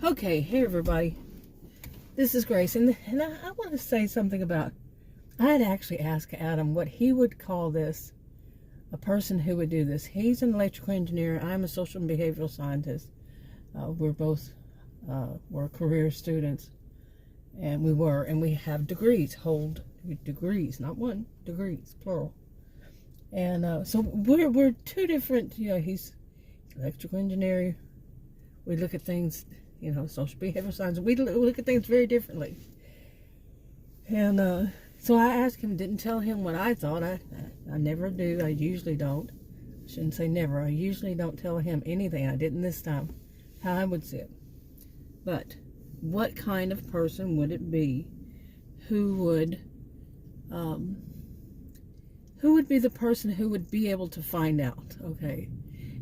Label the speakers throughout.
Speaker 1: Okay, hey everybody. This is Grace, and I want to say something about, I had actually asked Adam what he would call this, a person who would do this. He's an electrical engineer. I'm a social and behavioral scientist. We're both were career students, and we have degrees, hold degrees, not one, degrees, plural. And so we're two different, he's electrical engineer. We look at things, social behavioral science. We look at things very differently. And so I asked him, didn't tell him what I thought. I never do. I usually don't. I shouldn't say never. I usually don't tell him anything. I didn't this time. How I would see it. But what kind of person would it be who would be the person who would be able to find out? Okay.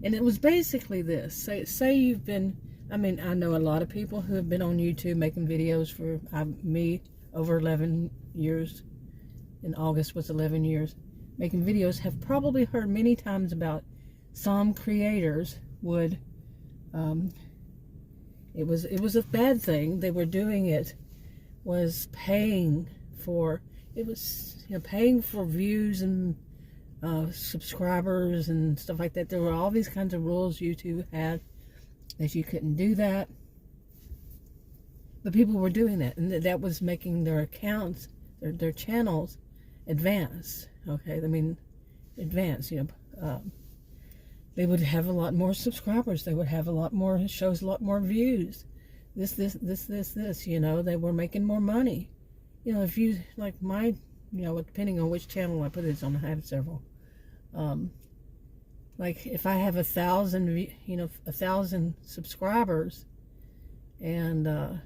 Speaker 1: And it was basically this. Say you've been, I know a lot of people who have been on YouTube making videos for me over 11 years. In August was 11 years. Making videos, have probably heard many times about some creators would, it was a bad thing. They were doing it, was paying for, paying for views and subscribers and stuff like that. There were all these kinds of rules YouTube had that you couldn't do that, but people were doing that, and that was making their accounts, their channels advance. Okay, advance. They would have a lot more subscribers. They would have a lot more shows, a lot more views. This. They were making more money. If you like my, depending on which channel I put this on, I have several. Like if I have 1,000 subscribers, and then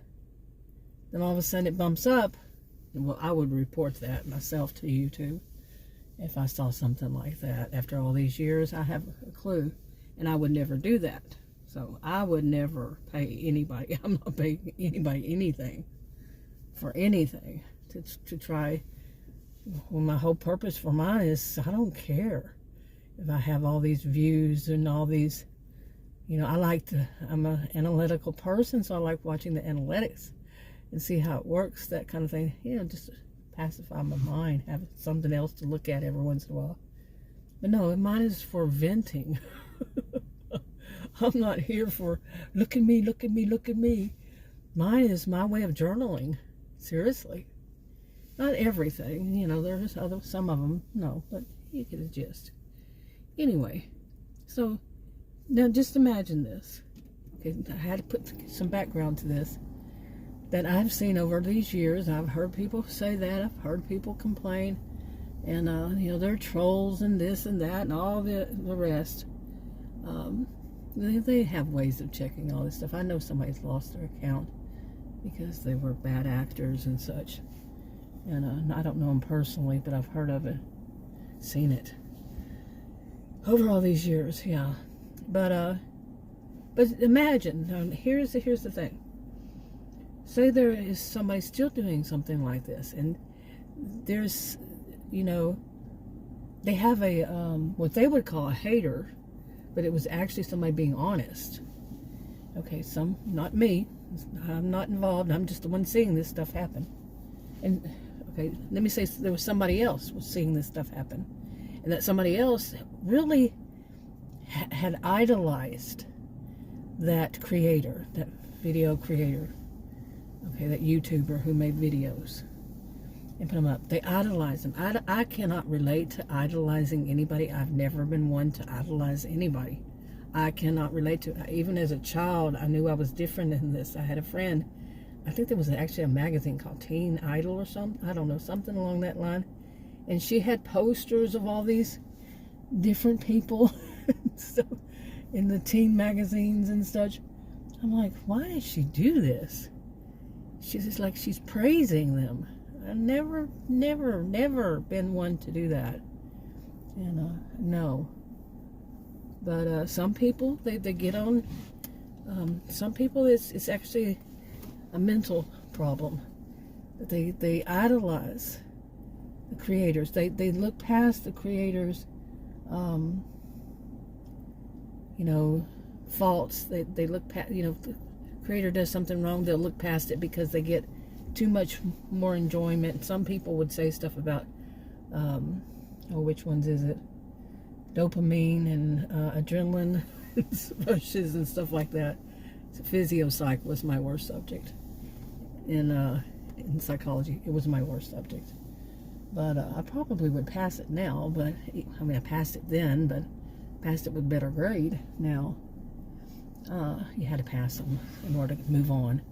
Speaker 1: all of a sudden it bumps up, well, I would report that myself to YouTube if I saw something like that. After all these years, I have a clue, and I would never do that. So I would never pay anybody. I'm not paying anybody anything for anything to try. Well, my whole purpose for mine is I don't care if I have all these views and all these, I'm an analytical person, so I like watching the analytics and see how it works, that kind of thing. Just to pacify my mind, have something else to look at every once in a while. But no, mine is for venting. I'm not here for, look at me, look at me, look at me. Mine is my way of journaling. Seriously. Not everything, there's some of them, no, but you get the gist. Anyway, so now just imagine this. Okay, I had to put some background to this that I've seen over these years. I've heard people say that. I've heard people complain, and they're trolls and this and that and all the rest. They have ways of checking all this stuff. I know somebody's lost their account because they were bad actors and such. And I don't know them personally, but I've heard of it, seen it over all these years. Yeah, but imagine. Now, here's the thing. Say there is somebody still doing something like this, and there's, they have a what they would call a hater, but it was actually somebody being honest. Okay, not me. I'm not involved. I'm just the one seeing this stuff happen. And okay, let me say there was somebody else was seeing this stuff happen, and that somebody else really had idolized that creator, that video creator, okay, that YouTuber who made videos and put them up. They idolize them. I cannot relate to idolizing anybody. I've never been one to idolize anybody. I cannot relate to it. Even as a child, I knew I was different in this. I had a friend, I think there was actually a magazine called Teen Idol or something. I don't know, something along that line. And she had posters of all these different people so, in the teen magazines and such. I'm like, why did she do this? She's just like, she's praising them. I've never been one to do that. And no. But some people, they get on. Some people, it's actually a mental problem. They idolize the creators. They look past the creators, faults. They look past, creator does something wrong, they'll look past it because they get too much more enjoyment. Some people would say stuff about, which ones is it? Dopamine and adrenaline rushes and stuff like that. Physio-psych was my worst subject in psychology. It was my worst subject. But I probably would pass it now. But I mean, I passed it then, but passed it with better grade. Now, you had to pass them in order to move on.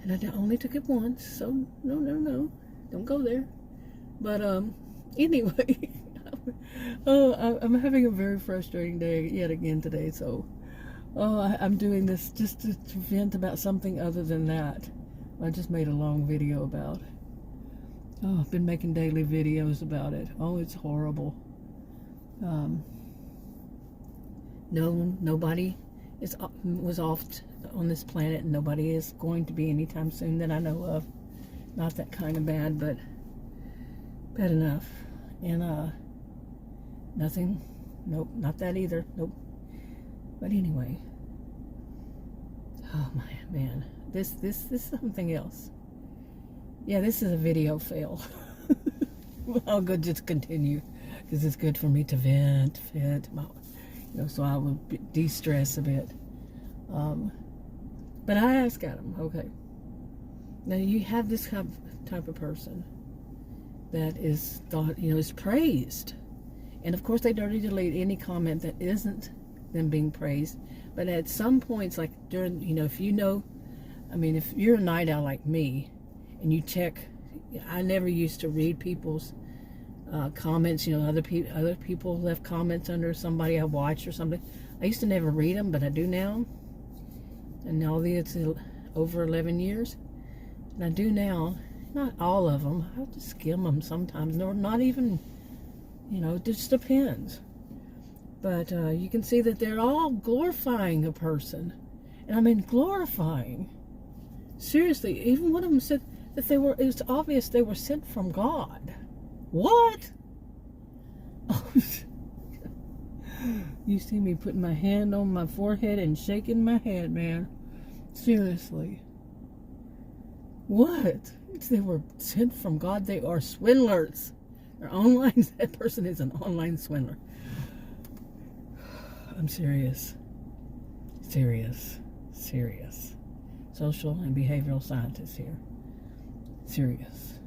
Speaker 1: And I only took it once, so no, don't go there. But anyway, I'm having a very frustrating day yet again today. So, I'm doing this just to vent about something other than that. I just made a long video about. I've been making daily videos about it. It's horrible. Nobody was off on this planet, and nobody is going to be anytime soon that I know of. Not that kind of bad, but bad enough. And nothing. Nope, not that either. Nope. But anyway, oh my man, this is something else. Yeah, this is a video fail. I'll go just continue because it's good for me to vent, so I will de-stress a bit. But I asked Adam, okay, now you have this type of person that is thought, is praised, and of course they'd already delete any comment that isn't them being praised. But at some points, like during, if if you're a night owl like me, and you check, I never used to read people's comments. Other people left comments under somebody I watched or something. I used to never read them, but I do now. And now it's over 11 years, and I do now. Not all of them. I just skim them sometimes. No, not even. It just depends. But you can see that they're all glorifying a person, and I mean glorifying. Seriously, even one of them said that it was obvious they were sent from God. What? You see me putting my hand on my forehead and shaking my head, man. Seriously. What? They were sent from God. They are swindlers. They're online. That person is an online swindler. I'm serious. Serious. Social and behavioral scientists here. Serious.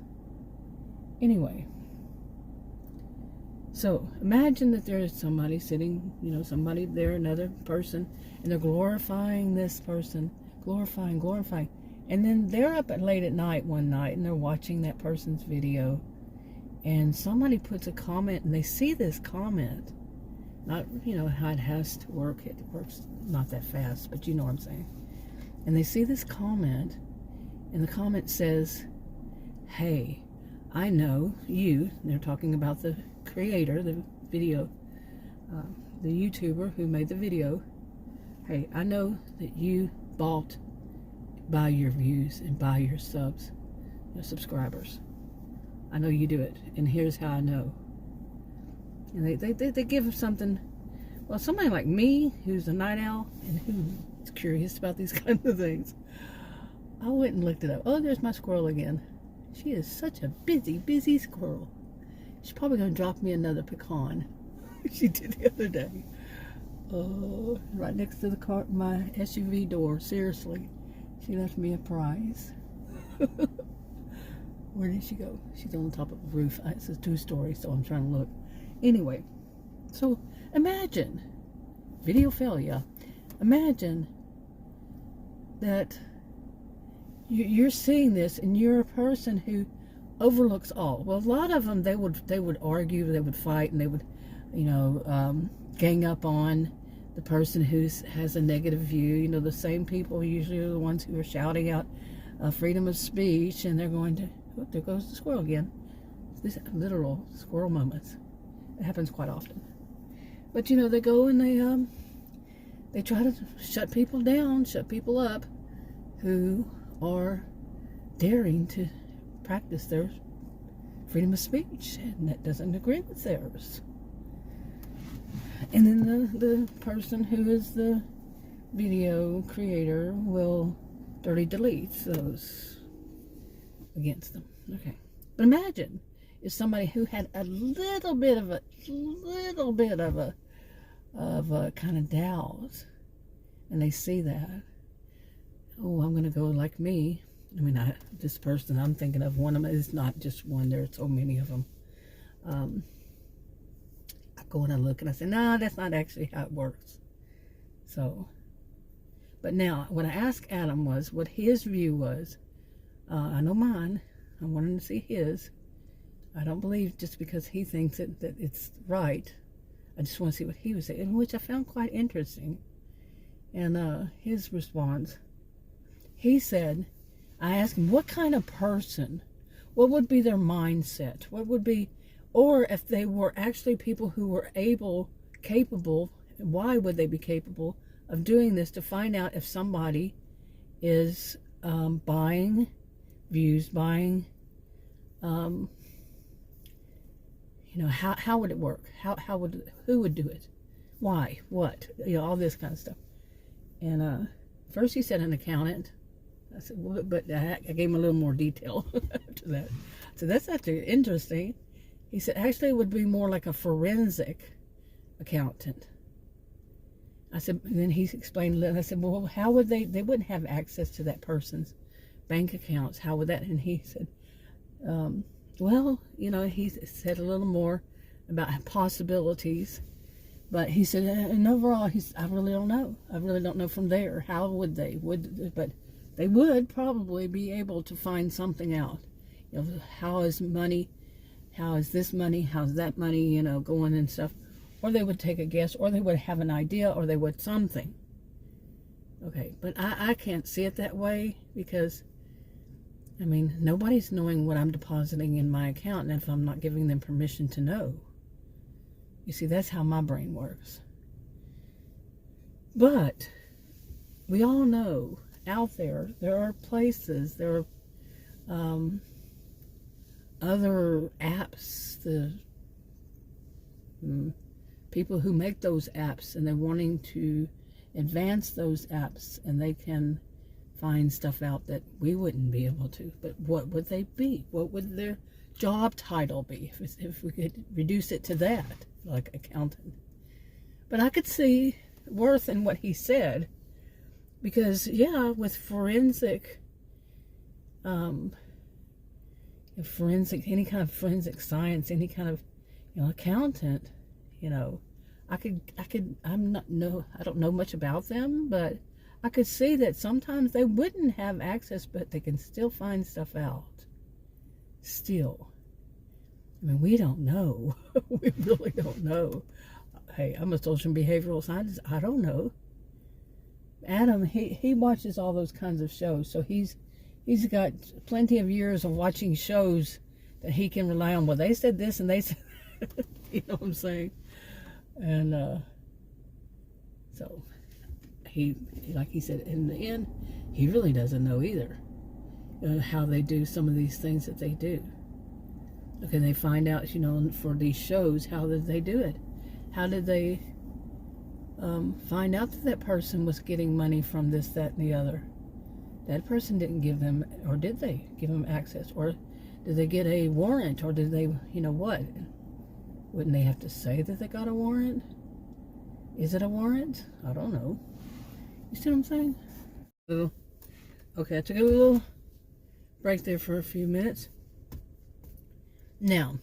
Speaker 1: Anyway. So, imagine that there is somebody sitting, somebody there, another person, and they're glorifying this person. Glorifying. And then they're up late at night one night, and they're watching that person's video, and somebody puts a comment, and they see this comment. Not, how it has to work. It works not that fast, but you know what I'm saying. And they see this comment, and the comment says, hey, I know you. They're talking about the creator, the video, the YouTuber who made the video. Hey, I know that you bought by your views and by your subs, your subscribers. I know you do it, and here's how I know. And they give them something. Well, somebody like me, who's a night owl and who's curious about these kinds of things, I went and looked it up. Oh, there's my squirrel again. She is such a busy squirrel. She's probably going to drop me another pecan. She did the other day. Oh, right next to the car, my SUV door. Seriously, she left me a prize. Where did she go? She's on top of the roof. It's a 2-story, so I'm trying to look. Anyway, so imagine, video failure. Imagine that you're seeing this, and you're a person who overlooks all. Well, a lot of them, they would argue, they would fight, and they would, gang up on the person who has a negative view. The same people usually are the ones who are shouting out freedom of speech, and they're going to, oh, there goes the squirrel again. These literal squirrel moments. It happens quite often. But they go and they try to shut people down, shut people up who are daring to practice their freedom of speech, and that doesn't agree with theirs. And then the person who is the video creator will dirty delete those against them. Okay. But imagine if somebody who had a little bit of a kind of doubt, and they see that, oh, I'm going to go like me. I mean, this person I'm thinking of, one of them is not just one. There are so many of them. I go and I look and I say, no, that's not actually how it works. So, but now, what I asked Adam was what his view was. I know mine. I wanted to see his. I don't believe just because he thinks that it's right. I just want to see what he was saying, which I found quite interesting. And his response, he said, I asked him, what kind of person, what would be their mindset? What would be, or if they were actually people who were capable, why would they be capable of doing this, to find out if somebody is buying views, buying, how would it work? Who would do it? Why? What? All this kind of stuff. And first he said an accountant. I said, well, but I gave him a little more detail after that. So that's actually interesting. He said, actually, it would be more like a forensic accountant. I said, and then he explained, and I said, well, how would they wouldn't have access to that person's bank accounts. How would that? And he said, well, he said a little more about possibilities. But he said, and overall, I really don't know. I really don't know from there. How would they? But they would probably be able to find something out. How is money? How is this money? How's that money? Going and stuff. Or they would take a guess, or they would have an idea, or they would something. Okay, but I can't see it that way because, I mean, nobody's knowing what I'm depositing in my account, and if I'm not giving them permission to know. You see, that's how my brain works. But we all know out there are places, there are other apps, the people who make those apps, and they're wanting to advance those apps, and they can find stuff out that we wouldn't be able to. But what would they be? What would their job title be if we could reduce it to that, like accountant? But I could see worth in what he said, because with forensic, any kind of forensic science, any kind of accountant, I don't know much about them, but I could see that sometimes they wouldn't have access, but they can still find stuff out. Still. I mean, we don't know. We really don't know. Hey, I'm a social and behavioral scientist. I don't know. Adam, he watches all those kinds of shows, so he's got plenty of years of watching shows that he can rely on. Well, they said this and they said, you know what I'm saying? And so like he said, in the end, he really doesn't know either how they do some of these things that they do. Okay, they find out, for these shows, how did they do it? How did they find out that person was getting money from this, that, and the other? That person didn't give them, or did they give them access? Or did they get a warrant? Or did they, what? Wouldn't they have to say that they got a warrant? Is it a warrant? I don't know. You see what I'm saying? So, okay, I took a little break there for a few minutes. Now,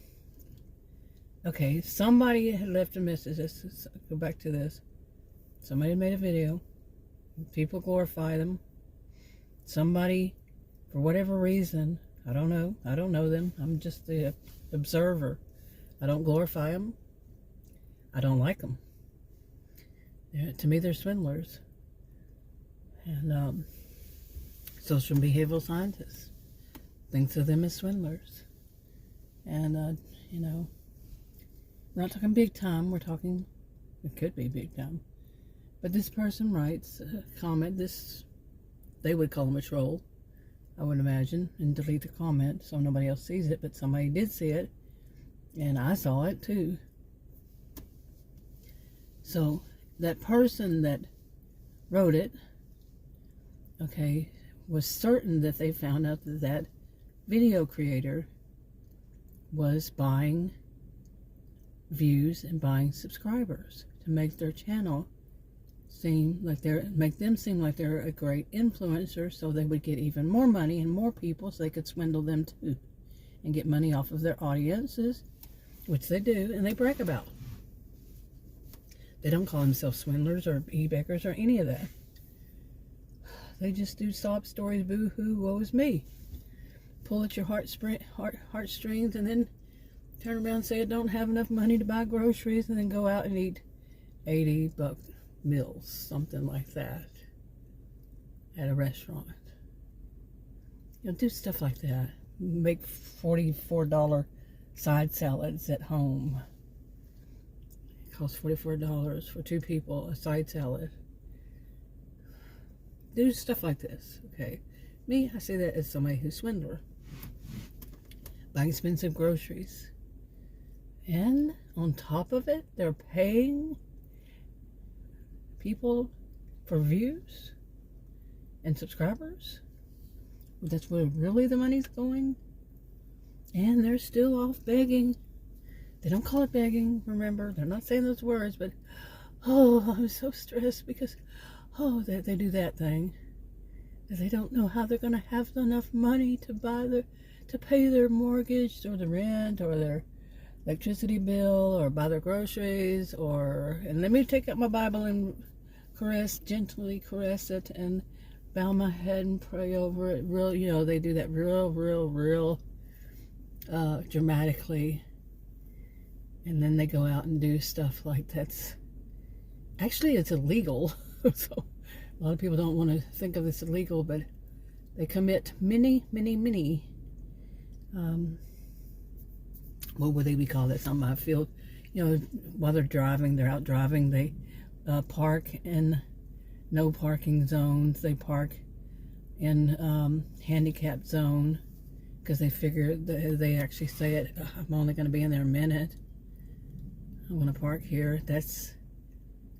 Speaker 1: okay, somebody had left a message. Let's go back to this. Somebody made a video. People glorify them. Somebody, for whatever reason, I don't know. I don't know them. I'm just the observer. I don't glorify them. I don't like them. To me, they're swindlers. And social and behavioral scientists thinks of them as swindlers. And, we're not talking big time. We're talking, it could be big time. But this person writes a comment. They would call him a troll, I would imagine, and delete the comment so nobody else sees it. But somebody did see it, and I saw it too. So that person that wrote it, okay, was certain that they found out that that video creator was buying views and buying subscribers to make their channel make them seem like they're a great influencer, so they would get even more money and more people, so they could swindle them too and get money off of their audiences, which they do, and they brag about. They don't call themselves swindlers or e-beggars or any of that. They just do sob stories, boo-hoo, woe is me. Pull at your heartstrings, and then turn around and say I don't have enough money to buy groceries, and then go out and eat $80 meals, something like that, at a restaurant. You know, do stuff like that. Make $44 side salads at home. It costs $44 for 2 people, a side salad. Do stuff like this, okay? Me, I see that as somebody who's a swindler. Buying expensive groceries. And on top of it, they're paying people for views and subscribers. That's where really the money's going. And they're still off begging. They don't call it begging, remember. They're not saying those words, but, oh, I'm so stressed because, oh, they do that thing. They don't know how they're going to have enough money to pay their mortgage or the rent or their electricity bill or buy their groceries and let me take out my Bible and gently caress it and bow my head and pray over it. They do that real dramatically. And then they go out and do stuff like that's actually it's illegal. So a lot of people don't want to think of this illegal, but they commit many what would they call that? Something I feel, while they're out driving, they park in no parking zones. They park in handicapped zone because they figure they actually say it. I'm only going to be in there a minute. I'm going to park here. That's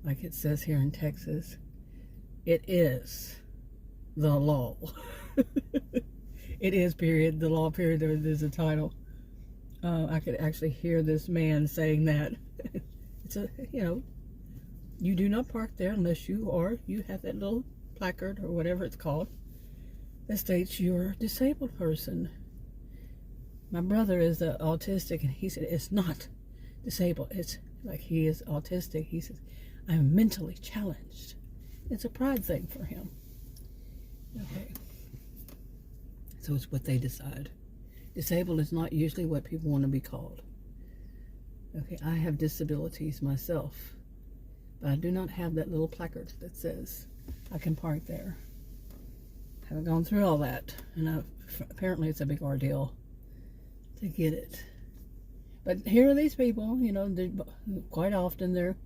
Speaker 1: like it says here in Texas. It is the law. It is, period. The law, period. There's a title. I could actually hear this man saying that. It's you do not park there unless you have that little placard or whatever it's called that states you're a disabled person. My brother is autistic, and he said it's not disabled. It's like he is autistic. He says, I'm mentally challenged. It's a pride thing for him. Okay. So it's what they decide. Disabled is not usually what people want to be called. Okay, I have disabilities myself, but I do not have that little placard that says I can park there. I haven't gone through all that, and apparently it's a big ordeal to get it. But here are these people, quite often they're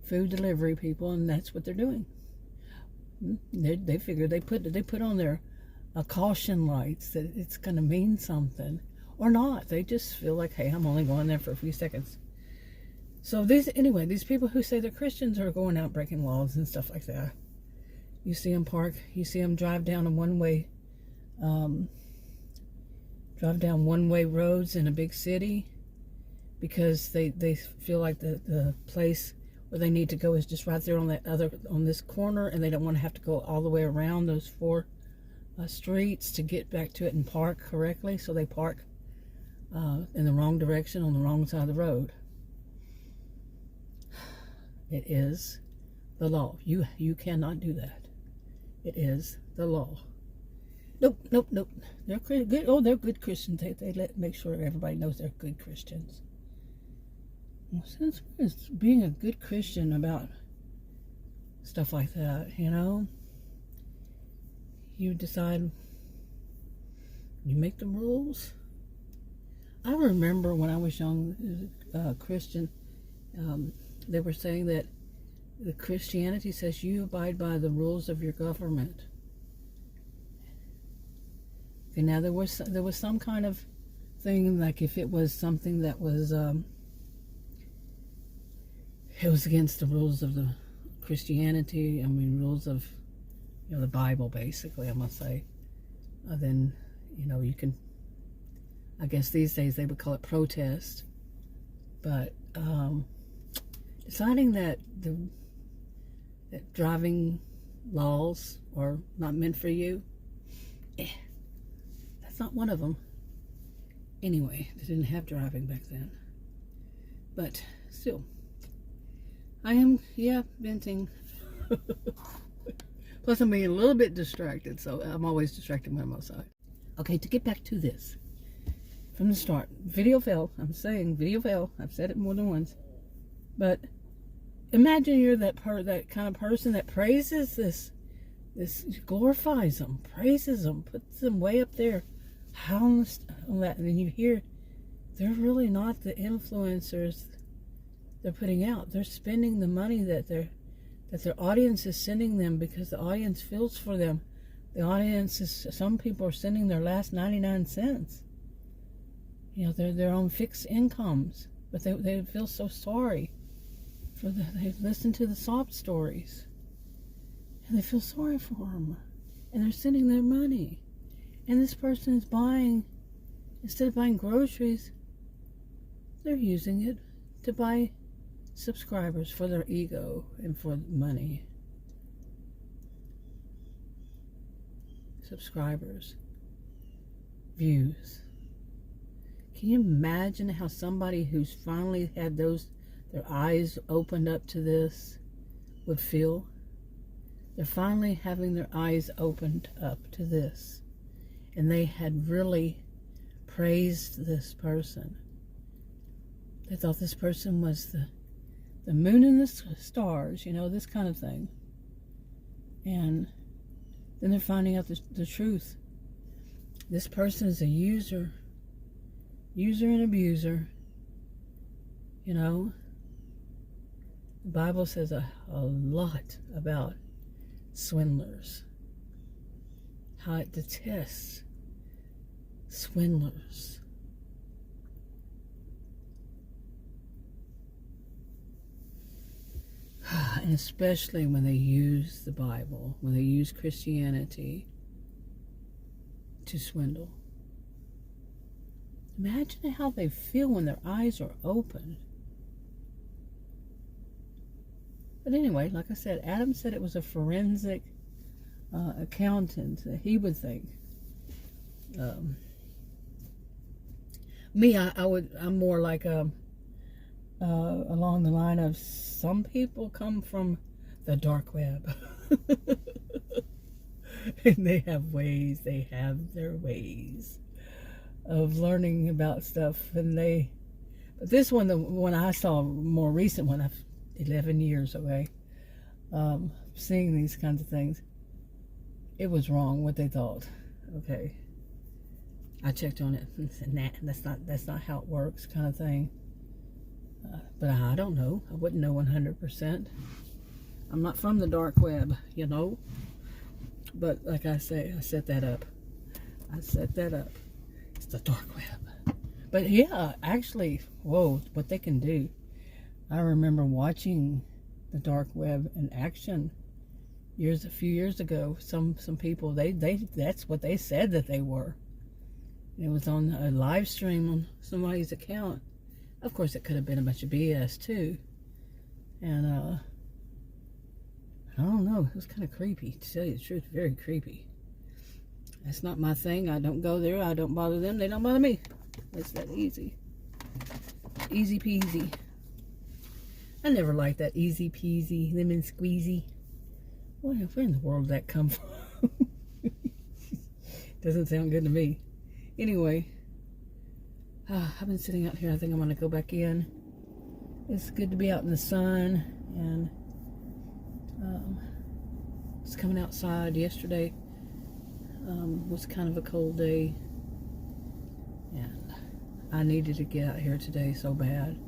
Speaker 1: food delivery people, and that's what they're doing. They figure they put on their caution lights that it's going to mean something, or not. They just feel like, hey, I'm only going there for a few seconds. So these people who say they're Christians are going out breaking laws and stuff like that. You see them park. You see them drive down one-way roads in a big city because they feel like the place where they need to go is just right there on this corner, and they don't want to have to go all the way around those 4 streets to get back to it and park correctly. So they park in the wrong direction on the wrong side of the road. It is the law. You cannot do that. It is the law. Nope. They're good. Oh, they're good Christians. They make sure everybody knows they're good Christians. Well, since when is being a good Christian about stuff like that? You decide. You make the rules. I remember when I was young, Christian, they were saying that the Christianity says you abide by the rules of your government. Okay, now there was some kind of thing, like if it was something that was it was against the rules of the Christianity, rules of the Bible, basically, I'm going to say, then, you can, I guess these days they would call it protest. But deciding that that driving laws are not meant for you, that's not one of them. Anyway, they didn't have driving back then. But still, I am, venting. Plus, I'm being a little bit distracted, so I'm always distracted when I'm outside. Okay, to get back to this. From the start, video fail. I'm saying video fail. I've said it more than once. But imagine you're that kind of person that praises this glorifies them, praises them, puts them way up there, hounds on that, and then you hear they're really not the influencers they're putting out. They're spending the money that their audience is sending them because the audience feels for them. The audience is, some people are sending their last 99 cents. They're on fixed incomes, but they feel so sorry for they listen to the sob stories, and they feel sorry for them, and they're sending their money, and this person is buying, instead of buying groceries, they're using it to buy subscribers for their ego and for money. Subscribers, views. Can you imagine how somebody who's finally had their eyes opened up to this would feel? They're finally having their eyes opened up to this, and they had really praised this person. They thought this person was the moon and the stars, this kind of thing. And then they're finding out the truth. This person is a user and abuser. The Bible says a lot about swindlers, how it detests swindlers. And especially when they use the Bible, when they use Christianity to swindle. Imagine how they feel when their eyes are open. But anyway, like I said, Adam said it was a forensic accountant that he would think. Me, I'm more like along the line of some people come from the dark web. And they have their ways of learning about stuff. But this one, the one I saw, more recent one, 11 years away, seeing these kinds of things, it was wrong what they thought. Okay, I checked on it and said, nah, that's not how it works, kind of thing. But I don't know. I wouldn't know 100%. I'm not from the dark web, But like I say, I set that up. It's the dark web. But yeah, actually, whoa, what they can do. I remember watching the dark web in action a few years ago. Some people, that's what they said that they were. It was on a live stream on somebody's account. Of course, it could have been a bunch of BS too. And I don't know, it was kind of creepy, to tell you the truth. Very creepy. That's not my thing. I don't go there. I don't bother them. They don't bother me. It's that easy. Easy peasy. I never liked that easy peasy, lemon squeezy. Where in the world did that come from? Doesn't sound good to me. Anyway, I've been sitting out here. I think I'm going to go back in. It's good to be out in the sun, and it's coming outside. Yesterday was kind of a cold day, and I needed to get out here today so bad.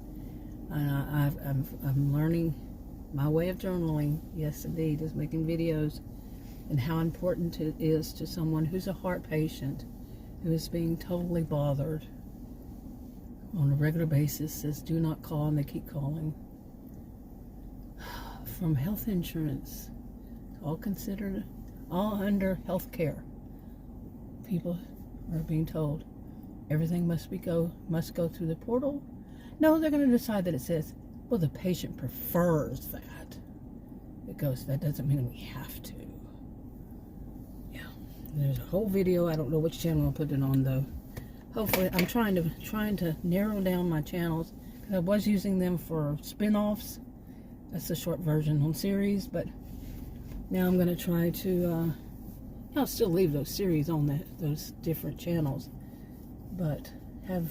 Speaker 1: And I'm learning my way of journaling. Yes, indeed, is making videos, and how important it is to someone who's a heart patient, who is being totally bothered on a regular basis, says do not call, and they keep calling. From health insurance, all considered all under healthcare. People are being told everything must go through the portal. No, they're going to decide that it says, well, the patient prefers that. That doesn't mean we have to. Yeah, there's a whole video. I don't know which channel I'll put it on though. Hopefully, I'm trying to narrow down my channels, because I was using them for spin-offs. That's the short version on series, but now I'm going to try to. I'll still leave those series on those different channels, but have,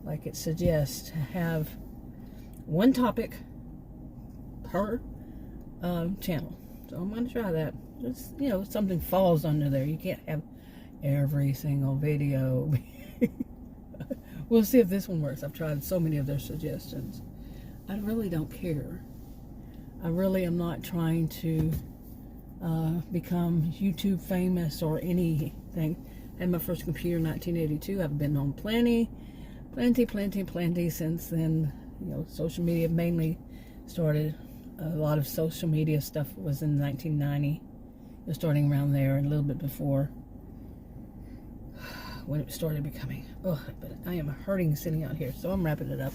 Speaker 1: like it suggests, have one topic per channel. So I'm going to try that. Just, something falls under there. You can't have every single video. We'll see if this one works. I've tried so many of their suggestions. I really don't care. I really am not trying to become YouTube famous or anything. I had my first computer in 1982. I've been on plenty since then. Social media mainly started. A lot of social media stuff was in 1990. It was starting around there, and a little bit before, when it started becoming. Oh, but I am hurting sitting out here, so I'm wrapping it up.